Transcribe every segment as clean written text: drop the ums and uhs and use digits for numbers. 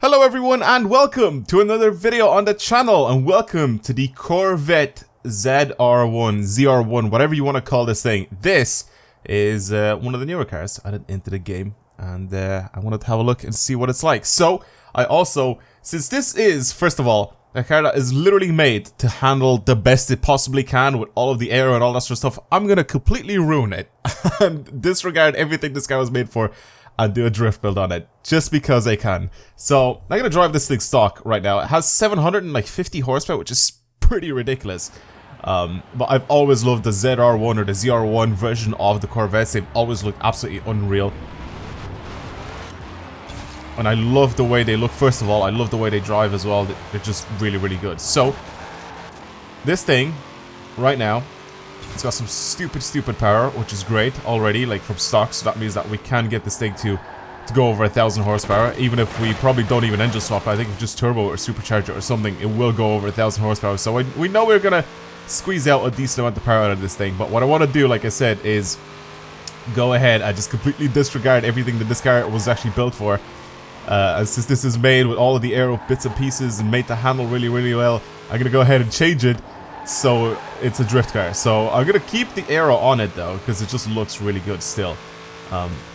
Hello everyone and welcome to another video on the channel, and welcome to the Corvette ZR1, whatever you want to call this thing. This is one of the newer cars added into the game, and I wanted to have a look and see what it's like. So I also, since this is, first of all, a car that is literally made to handle the best it possibly can with all of the aero and all that sort of stuff, I'm gonna completely ruin it and disregard everything this guy was made for and do a drift build on it, just because I can. So, I'm gonna drive this thing stock right now. It has 750 horsepower, which is pretty ridiculous. But I've always loved the ZR1 or the ZR1 version of the Corvettes. They've always looked absolutely unreal. And I love the way they look, first of all. I love the way they drive as well. They're just really, really good. So, this thing, right now, it's got some stupid power, which is great already, like from stock, so that means that we can get this thing to go over 1,000 horsepower, even if we probably don't even engine swap. I think if just turbo or supercharger or something, it will go over 1,000 horsepower, so we know we're gonna squeeze out a decent amount of power out of this thing. But what I want to do, like I said, is go ahead and just completely disregard everything that this car was actually built for. And since this is made with all of the aero bits and pieces and made to handle really, really well, I'm gonna go ahead and change it so it's a drift car. So I'm gonna keep the aero on it though, because it just looks really good still,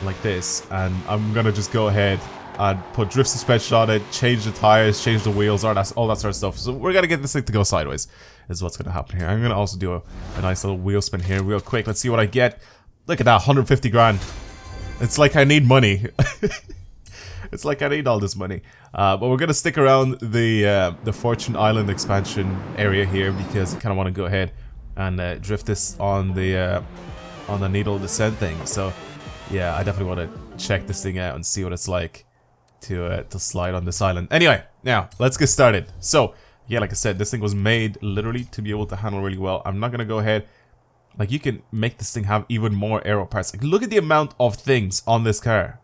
like this. And I'm gonna just go ahead and put drift suspension on it, change the tires, change the wheels, all that sort of stuff. So we're gonna get this thing to go sideways, is what's gonna happen here. I'm gonna also do a nice little wheel spin here real quick. Let's see what I get. Look at that, 150 grand. It's like I need money. It's like I need all this money. But we're gonna stick around the Fortune Island expansion area here, because I kind of want to go ahead and drift this on the needle descent thing. So yeah, I definitely want to check this thing out and see what it's like to slide on this island. Anyway, now let's get started. So yeah, like I said, this thing was made literally to be able to handle really well. I'm not gonna go ahead, like, you can make this thing have even more aero parts. Like, look at the amount of things on this car.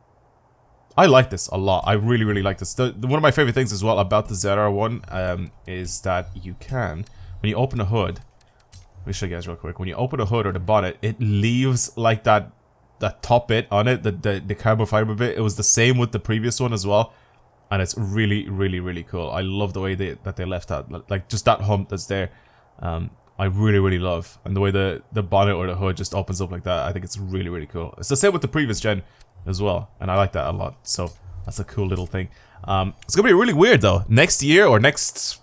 I like this a lot. I really, really like this. One of my favorite things as well about the ZR1 is that you can, when you open a hood, let me show you guys real quick. When you open a hood or the bonnet, it leaves like that top bit on it, the carbon fiber bit. It was the same with the previous one as well, and it's really, really, really cool. I love the way that they left that, like just that hump that's there. I really, really love, and the way the bonnet or the hood just opens up like that. I think it's really, really cool. It's the same with the previous gen as well, and I like that a lot. So that's a cool little thing. It's gonna be really weird though. Next year or next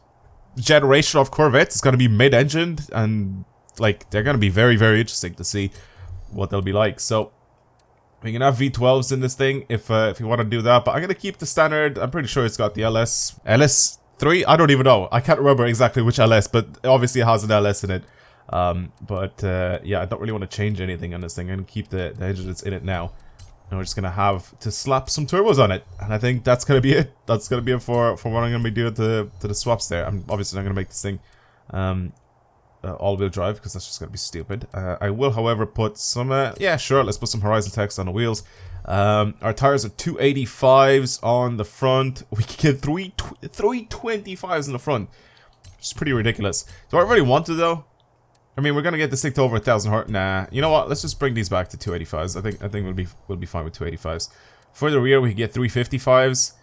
generation of Corvettes is gonna be mid-engined, and like they're gonna be very, very interesting to see what they'll be like. So we can have V12s in this thing if you want to do that, but I'm gonna keep the standard. I'm pretty sure it's got the LS3. I don't even know. I can't remember exactly which LS, but obviously it has an LS in it. Yeah, I don't really want to change anything on this thing. I'm gonna keep the engine that's in it now. And we're just gonna have to slap some turbos on it, and I think that's gonna be it. That's gonna be it for what I'm gonna be doing to the swaps there. I'm obviously not gonna make this thing all-wheel drive, because that's just gonna be stupid. I will, however, put some. Yeah, sure. Let's put some Horizon text on the wheels. Our tires are 285s on the front. We can get 325s in the front, which is pretty ridiculous. Do I really want to though? I mean, we're gonna get this thing to over 1,000 horse. Nah, you know what? Let's just bring these back to 285s. I think we'll be fine with 285s. For the rear, we can get 355s.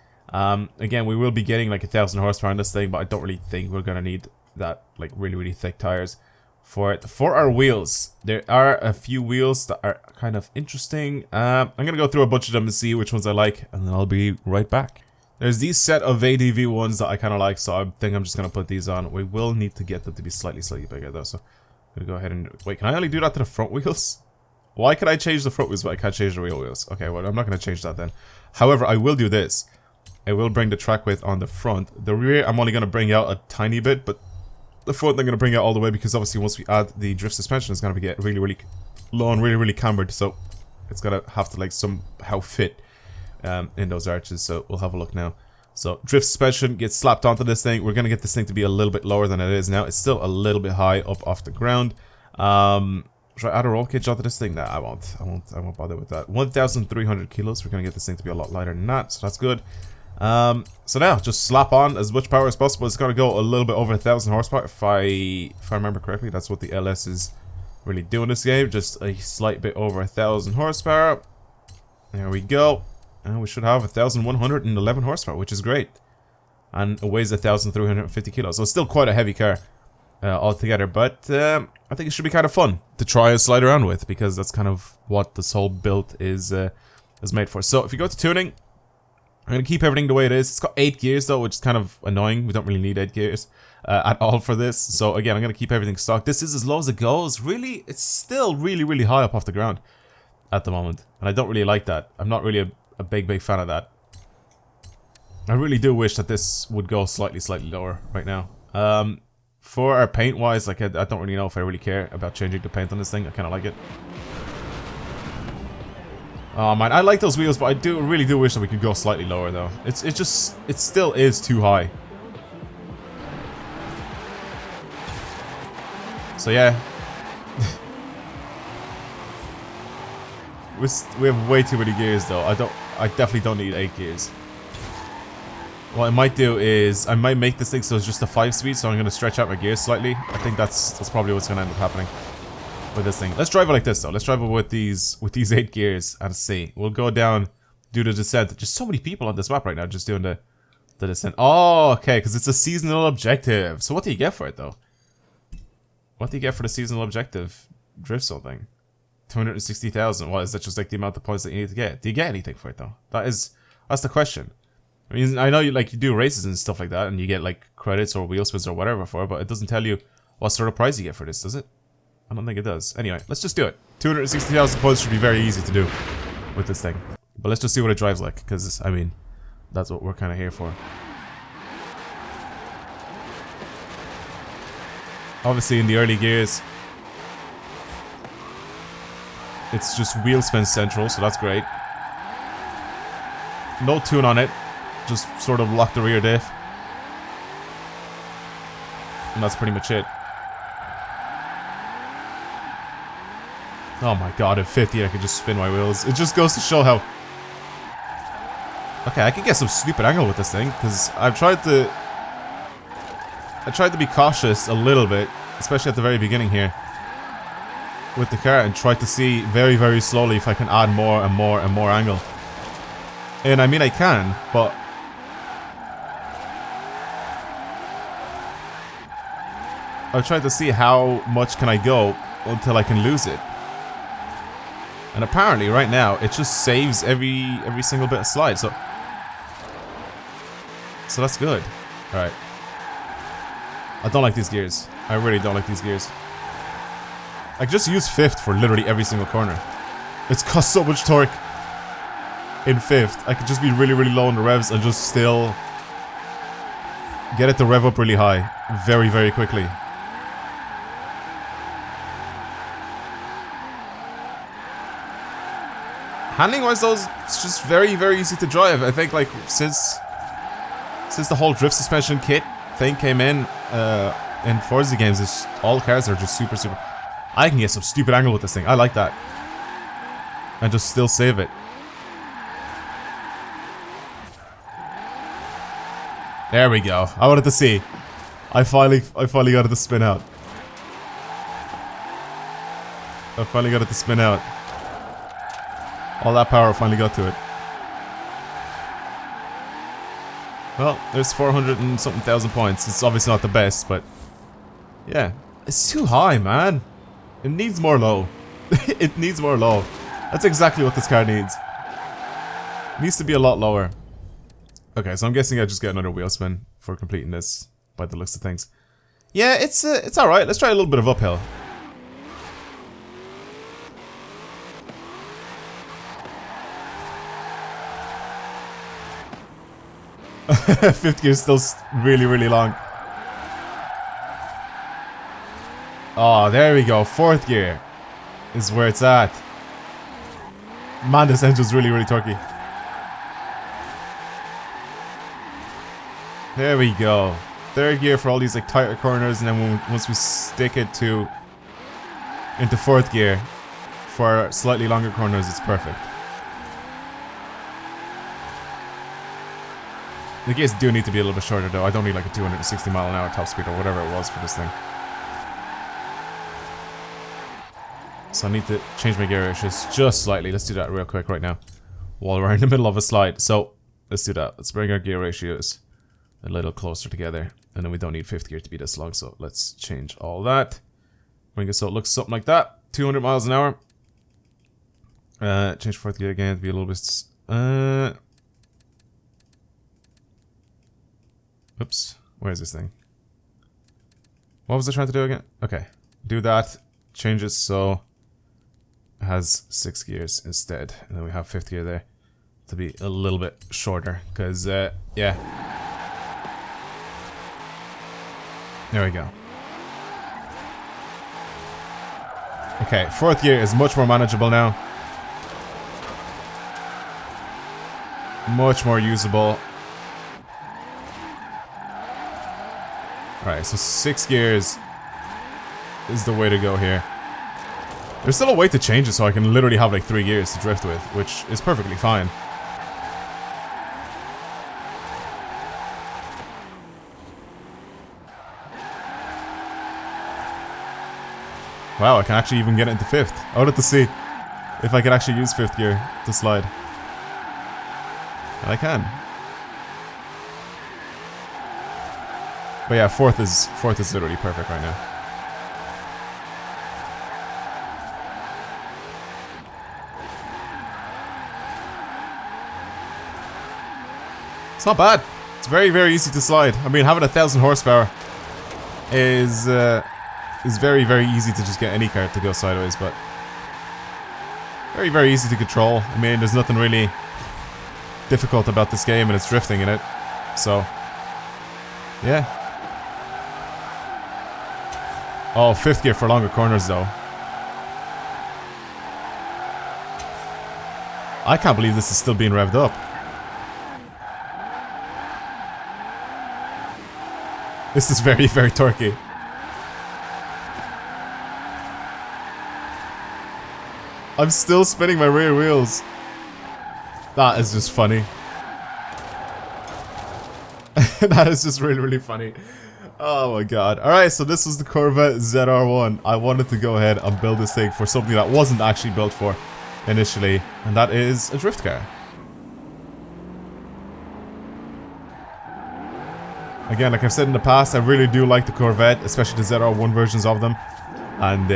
Again, we will be getting like 1,000 horsepower on this thing, but I don't really think we're gonna need that like really, really thick tires for it. For our wheels, there are a few wheels that are kind of interesting. I'm gonna go through a bunch of them and see which ones I like, and then I'll be right back. There's these set of ADV ones that I kind of like, so I think I'm just gonna put these on. We will need to get them to be slightly bigger though, so I'm gonna go ahead and wait. Can I only do that to the front wheels? Why can I change the front wheels but I can't change the rear wheels? Okay, well, I'm not gonna change that then. However, I will do this. I will bring the track width on the front. The rear, I'm only gonna bring out a tiny bit, but the front I'm gonna bring out all the way, because obviously once we add the drift suspension, it's gonna get really, really low and really, really cambered. So it's gonna have to like somehow fit in those arches. So we'll have a look now. So drift suspension gets slapped onto this thing. We're gonna get this thing to be a little bit lower than it is now. It's still a little bit high up off the ground. Should I add a roll cage onto this thing? Nah, I won't bother with that. 1,300 kilos. We're gonna get this thing to be a lot lighter than that, so that's good. So now just slap on as much power as possible. It's gonna go a little bit over 1,000 horsepower if I remember correctly. That's what the LS is really doing this game. Just a slight bit over 1,000 horsepower. There we go. And we should have 1,111 horsepower, which is great. And it weighs 1,350 kilos. So it's still quite a heavy car altogether. But I think it should be kind of fun to try and slide around with, because that's kind of what this whole build is made for. So if you go to tuning, I'm going to keep everything the way it is. It's got 8 gears though, which is kind of annoying. We don't really need 8 gears at all for this. So again, I'm going to keep everything stock. This is as low as it goes. Really, it's still really, really high up off the ground at the moment. And I don't really like that. I'm not really a big fan of that. I really do wish that this would go slightly lower right now. For our paint wise, like I don't really know if I really care about changing the paint on this thing. I kind of like it. Oh man, I like those wheels, but I really do wish that we could go slightly lower though. It still is too high. So yeah. We have way too many gears though. I definitely don't need 8 gears. What I might do is I might make this thing so it's just a 5-speed, so I'm gonna stretch out my gears slightly. I think that's probably what's gonna end up happening with this thing. Let's drive it like this though. Let's drive it with these 8 gears and see. We'll go down, do the descent. Just so many people on this map right now just doing the descent. Oh, okay, because it's a seasonal objective. So what do you get for it though? What do you get for the seasonal objective drift zone thing? 260,000. What is that? Just like the amount of points that you need to get? Do you get anything for it though? That's the question. I mean, I know you do races and stuff like that, and you get like credits or wheel spins or whatever for it, but it doesn't tell you what sort of prize you get for this, does it? I don't think it does. Anyway, let's just do it. 260,000 points should be very easy to do with this thing. But let's just see what it drives like, because I mean, that's what we're kind of here for. Obviously, in the early gears, it's just wheel spin central, so that's great. No tune on it. Just sort of lock the rear diff. And that's pretty much it. Oh my god, at 50 I could just spin my wheels. It just goes to show how... Okay, I can get some stupid angle with this thing, because I tried to be cautious a little bit, especially at the very beginning here, with the car, and tried to see very, very slowly if I can add more and more and more angle. And I mean I can, but... I've tried to see how much can I go until I can lose it. And apparently right now it just saves every single bit of slide, so that's good. Alright. I don't like these gears. I really don't like these gears. I just use 5th for literally every single corner. It's got so much torque in 5th. I could just be really, really low on the revs and just still get it to rev up really high very, very quickly. Handling wise though, it's just very, very easy to drive. I think like since the whole drift suspension kit thing came in Forza games, all cars are just super, super... I can get some stupid angle with this thing. I like that. And just still save it. There we go. I wanted to see. I finally got it to spin out. I finally got it to spin out. All that power finally got to it. Well, there's 400 and something thousand points. It's obviously not the best, but yeah, it's too high, man. It needs more low. It needs more low. That's exactly what this car needs. It needs to be a lot lower. Okay, so I'm guessing I just get another wheel spin for completing this, by the looks of things. Yeah, it's alright. Let's try a little bit of uphill. Fifth gear is still really, really long. Oh, there we go. 4th gear is where it's at. Man, this engine's really, really torquey. There we go. 3rd gear for all these like tighter corners, and then once we stick it into 4th gear for slightly longer corners, it's perfect. The gears do need to be a little bit shorter though. I don't need like a 260 mile an hour top speed or whatever it was for this thing. So I need to change my gear ratios just slightly. Let's do that real quick right now. while we're in the middle of a slide. So let's do that. Let's bring our gear ratios a little closer together. And then we don't need 5th gear to be this long. So let's change all that. Bring it so it looks something like that. 200 miles an hour. Change 4th gear again to be a little bit... Oops. Where is this thing? What was I trying to do again? Okay. Do that. Change it so it has 6 gears instead. And then we have 5th gear there to be a little bit shorter. Because, yeah. There we go. Okay, 4th gear is much more manageable now. Much more usable. Alright, so 6 gears is the way to go here. There's still a way to change it so I can literally have like 3 gears to drift with, which is perfectly fine. Wow, I can actually even get it into 5th. I wanted to see if I could actually use 5th gear to slide. And I can. But yeah, 4th is literally perfect right now. It's not bad. It's very, very easy to slide. I mean, having 1,000 horsepower is very, very easy to just get any car to go sideways, but very, very easy to control. I mean, there's nothing really difficult about this game, and it's drifting in it. So, yeah. Oh, 5th gear for longer corners, though. I can't believe this is still being revved up. This is very, very torquey. I'm still spinning my rear wheels. That is just funny. That is just really, really funny. Oh my god. Alright, so this was the Corvette ZR1. I wanted to go ahead and build this thing for something that wasn't actually built for initially, and that is a drift car. Again, like I've said in the past, I really do like the Corvette, especially the ZR1 versions of them. And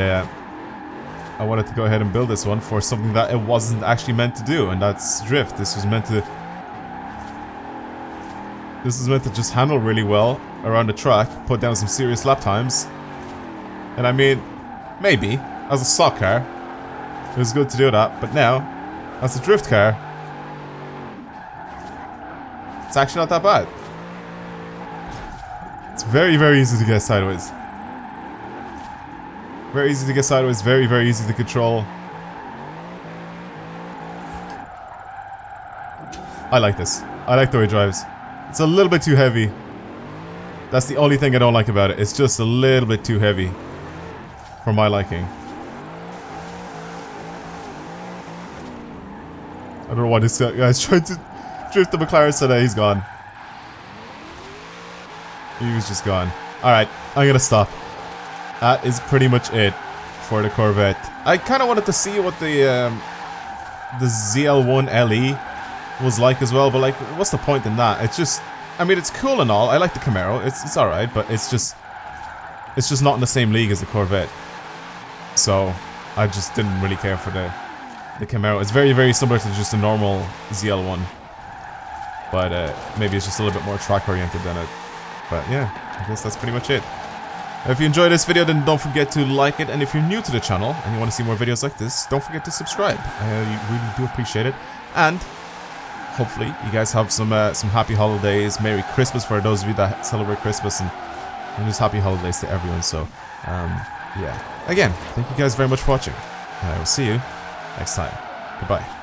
I wanted to go ahead and build this one for something that it wasn't actually meant to do, and that's drift. This was meant to just handle really well around the track, put down some serious lap times. And I mean, maybe, as a stock car, it was good to do that, but now, as a drift car, it's actually not that bad. It's very, very easy to get sideways. Very easy to get sideways, very, very easy to control. I like this. I like the way it drives. It's a little bit too heavy. That's the only thing I don't like about it. It's just a little bit too heavy for my liking. I don't know why this guy's trying to drift the McLaren today. He's gone. He was just gone. Alright, I'm gonna stop. That is pretty much it for the Corvette. I kind of wanted to see what the ZL1 LE was like as well, but like, what's the point in that? It's just, I mean, it's cool and all. I like the Camaro. It's alright, but it's just not in the same league as the Corvette. So I just didn't really care for the Camaro. It's very, very similar to just a normal ZL1, but maybe it's just a little bit more track oriented than it. But yeah, I guess that's pretty much it. If you enjoyed this video, then don't forget to like it, and if you're new to the channel and you want to see more videos like this, don't forget to subscribe. I really do appreciate it, and hopefully you guys have some happy holidays, Merry Christmas for those of you that celebrate Christmas, and just happy holidays to everyone. So yeah, again, thank you guys very much for watching, and I will see you next time. Goodbye.